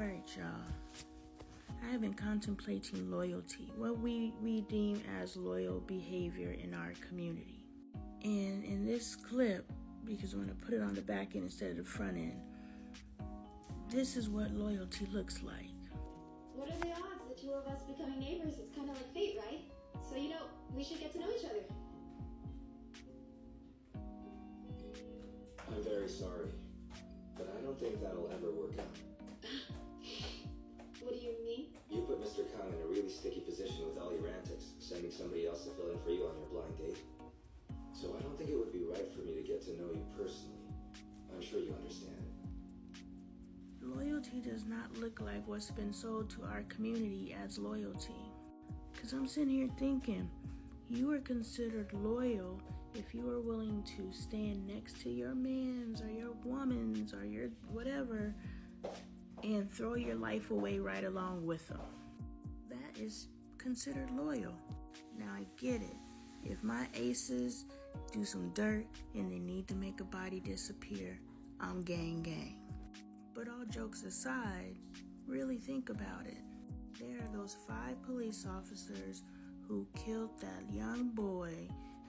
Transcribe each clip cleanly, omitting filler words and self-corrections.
Alright, y'all. I have been contemplating loyalty, what we deem as loyal behavior in our community. And in this clip, because I'm going to put it on the back end instead of the front end, this is what loyalty looks like. What are the odds, the two of us becoming neighbors? It's kind of like fate, right? So, we should get to know each other. I'm very sorry, but I don't think that'll ever work out. What do you mean? You put Mr. Kang in a really sticky position with all your antics, sending somebody else to fill in for you on your blind date. So I don't think it would be right for me to get to know you personally. I'm sure you understand. Loyalty does not look like what's been sold to our community as loyalty. Because I'm sitting here thinking, you are considered loyal if you are willing to stand next to your mans or your womans or your whatever and throw your life away right along with them. That is considered loyal. Now I get it. If my aces do some dirt and they need to make a body disappear, I'm gang. But all jokes aside, really think about it. There are those 5 police officers who killed that young boy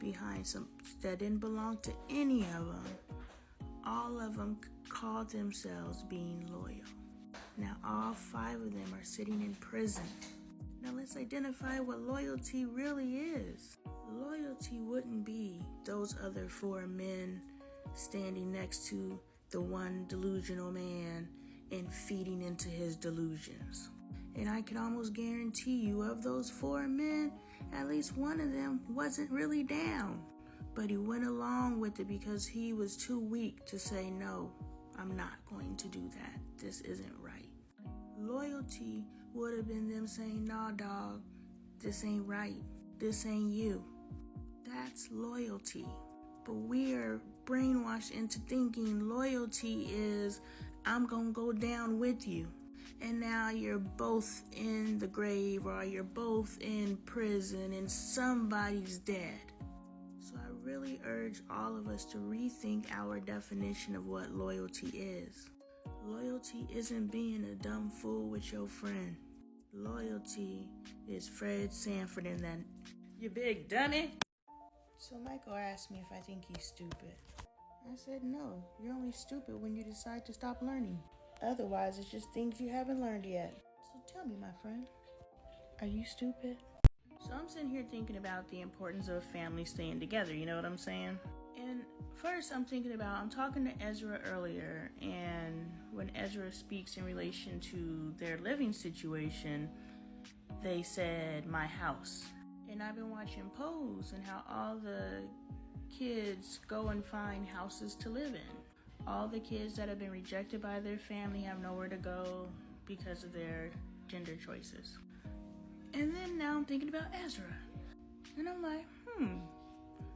behind some that didn't belong to any of them. All of them called themselves being loyal. Now all 5 of them are sitting in prison. Now let's identify what loyalty really is. Loyalty wouldn't be those other 4 men standing next to the one delusional man and feeding into his delusions. And I can almost guarantee you, of those 4 men, at least one of them wasn't really down. But he went along with it because he was too weak to say, no, I'm not going to do that. This isn't right. Loyalty would have been them saying, nah, dog, this ain't right. This ain't you. That's loyalty. But we are brainwashed into thinking loyalty is, I'm going to go down with you. And now you're both in the grave or you're both in prison and somebody's dead. So I really urge all of us to rethink our definition of what loyalty is. Loyalty isn't being a dumb fool with your friend. Loyalty is Fred Sanford and that, you big dummy. So Michael asked me if I think he's stupid. I said, no, you're only stupid when you decide to stop learning. Otherwise, it's just things you haven't learned yet. So tell me, my friend, are you stupid? So I'm sitting here thinking about the importance of a family staying together, you know what I'm saying? And first I'm talking to Ezra earlier, and when Ezra speaks in relation to their living situation, they said, my house. And I've been watching Pose and how all the kids go and find houses to live in. All the kids that have been rejected by their family have nowhere to go because of their gender choices. And then now I'm thinking about Ezra. And I'm like,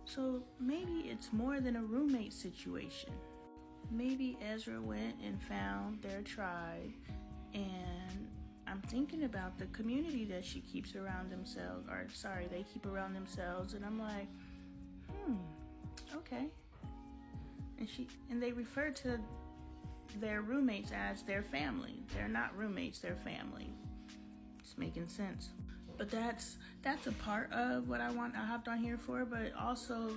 so maybe it's more than a roommate situation. Maybe Ezra went and found their tribe, and I'm thinking about the community that she keeps around themselves, they keep around themselves, and I'm like, okay. And they refer to their roommates as their family. They're not roommates, they're family. It's making sense. But that's a part of what I hopped on here for, but also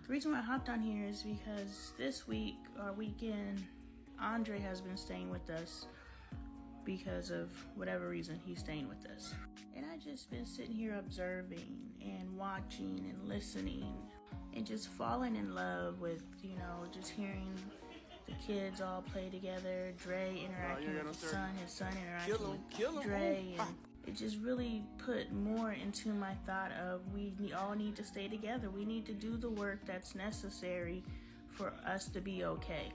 the reason why I hopped on here is because this weekend, Andre has been staying with us because of whatever reason he's staying with us. And I just been sitting here observing and watching and listening and just falling in love with, just hearing the kids all play together, Dre interacting with his son interacting with Dre, and it just really put more into my thought of we all need to stay together. We need to do the work that's necessary for us to be okay.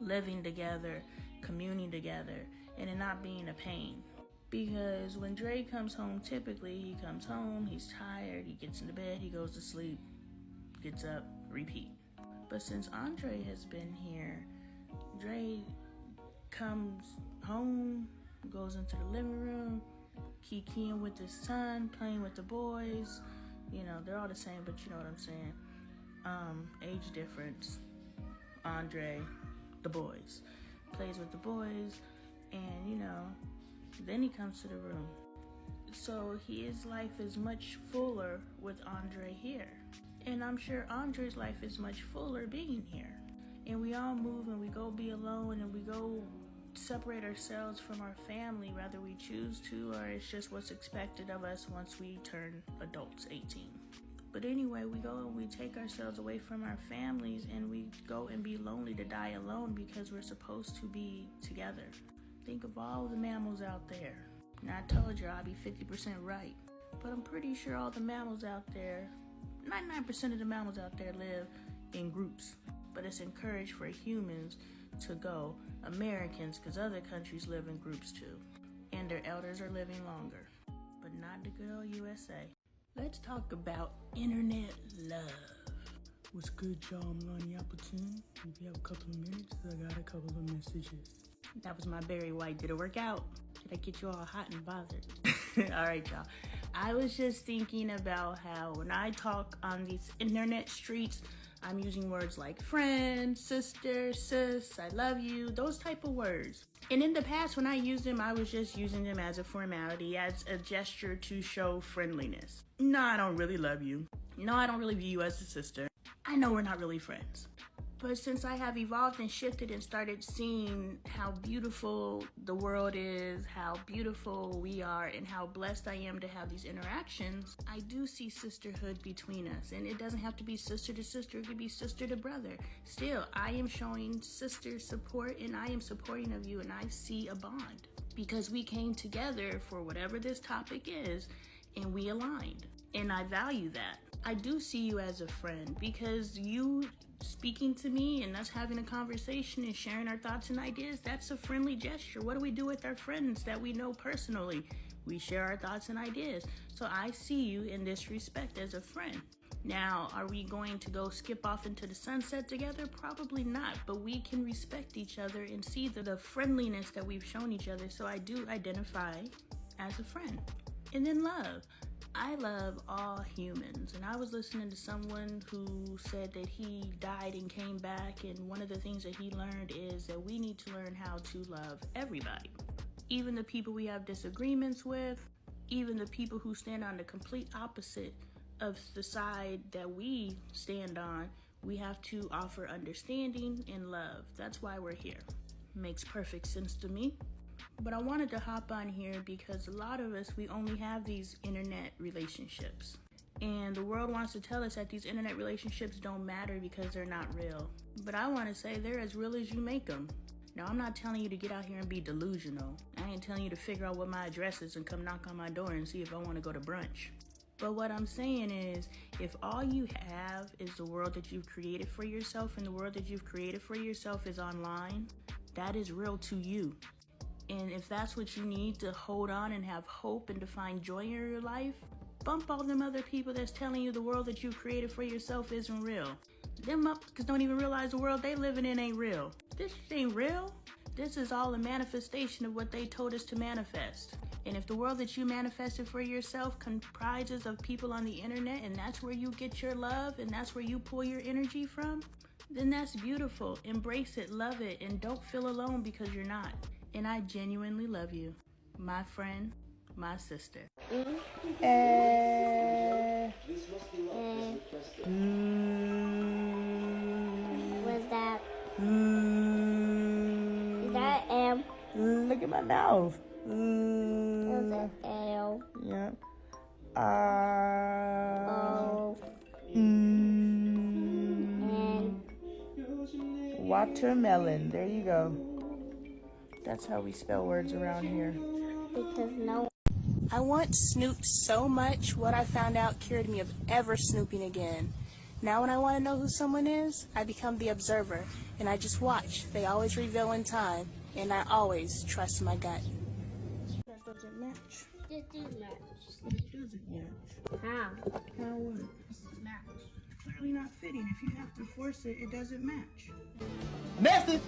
Living together, communing together, and it not being a pain. Because when Dre comes home, typically he comes home, he's tired, he gets into bed, he goes to sleep, gets up, repeat. But since Andre has been here, Dre comes home, goes into the living room, kikiing with his son, playing with the boys. They're all the same, but you know what I'm saying. Age difference. Andre, the boys. Plays with the boys, and Then he comes to the room. So his life is much fuller with Andre here. And I'm sure Andre's life is much fuller being here. And we all move and we go be alone and we go separate ourselves from our family, whether we choose to or it's just what's expected of us once we turn adults, 18. But anyway, we go and we take ourselves away from our families and we go and be lonely to die alone because we're supposed to be together. Think of all the mammals out there. Now, I told you I'd be 50% right, but I'm pretty sure all the mammals out there, 99% of the mammals out there live in groups, but it's encouraged for humans to go Americans because other countries live in groups too, and their elders are living longer, but not the good old USA. Let's talk about internet love. What's good, y'all? I'm Lonnie Appleton. If you have a couple of minutes, I got a couple of messages. That was my Barry White. Did it work out? Did I get you all hot and bothered? All right, y'all. I was just thinking about how when I talk on these internet streets, I'm using words like friend, sister, sis, I love you, those type of words. And in the past, when I used them, I was just using them as a formality, as a gesture to show friendliness. No, I don't really love you. No, I don't really view you as a sister. I know we're not really friends. But since I have evolved and shifted and started seeing how beautiful the world is, how beautiful we are, and how blessed I am to have these interactions, I do see sisterhood between us. And it doesn't have to be sister to sister, it could be sister to brother. Still, I am showing sister support and I am supporting of you and I see a bond. Because we came together for whatever this topic is and we aligned. And I value that. I do see you as a friend because you speaking to me and us having a conversation and sharing our thoughts and ideas, that's a friendly gesture. What do we do with our friends that we know personally? We share our thoughts and ideas. So I see you in this respect as a friend. Now, are we going to go skip off into the sunset together? Probably not, but we can respect each other and see the friendliness that we've shown each other. So I do identify as a friend. And then love. I love all humans, and I was listening to someone who said that he died and came back, and one of the things that he learned is that we need to learn how to love everybody. Even the people we have disagreements with, even the people who stand on the complete opposite of the side that we stand on, we have to offer understanding and love. That's why we're here. Makes perfect sense to me. But I wanted to hop on here because a lot of us, we only have these internet relationships. And the world wants to tell us that these internet relationships don't matter because they're not real. But I want to say they're as real as you make them. Now, I'm not telling you to get out here and be delusional. I ain't telling you to figure out what my address is and come knock on my door and see if I want to go to brunch. But what I'm saying is, if all you have is the world that you've created for yourself and the world that you've created for yourself is online, that is real to you. And if that's what you need to hold on and have hope and to find joy in your life, bump all them other people that's telling you the world that you've created for yourself isn't real. Them up because don't even realize the world they living in ain't real. This ain't real. This is all a manifestation of what they told us to manifest. And if the world that you manifested for yourself comprises of people on the internet and that's where you get your love and that's where you pull your energy from, then that's beautiful. Embrace it, love it, and don't feel alone because you're not. And I genuinely love you, my friend, my sister. This must be love. What's that? Is that M? Look at my mouth. Is that L? Yep. O? N? Watermelon. There you go. That's how we spell words around here. Because no. I once snooped so much, what I found out cured me of ever snooping again. Now when I want to know who someone is, I become the observer, and I just watch. They always reveal in time, and I always trust my gut. That doesn't match. This is match. It doesn't match. How? How what? This is match. Clearly not fitting. If you have to force it, it doesn't match. Message!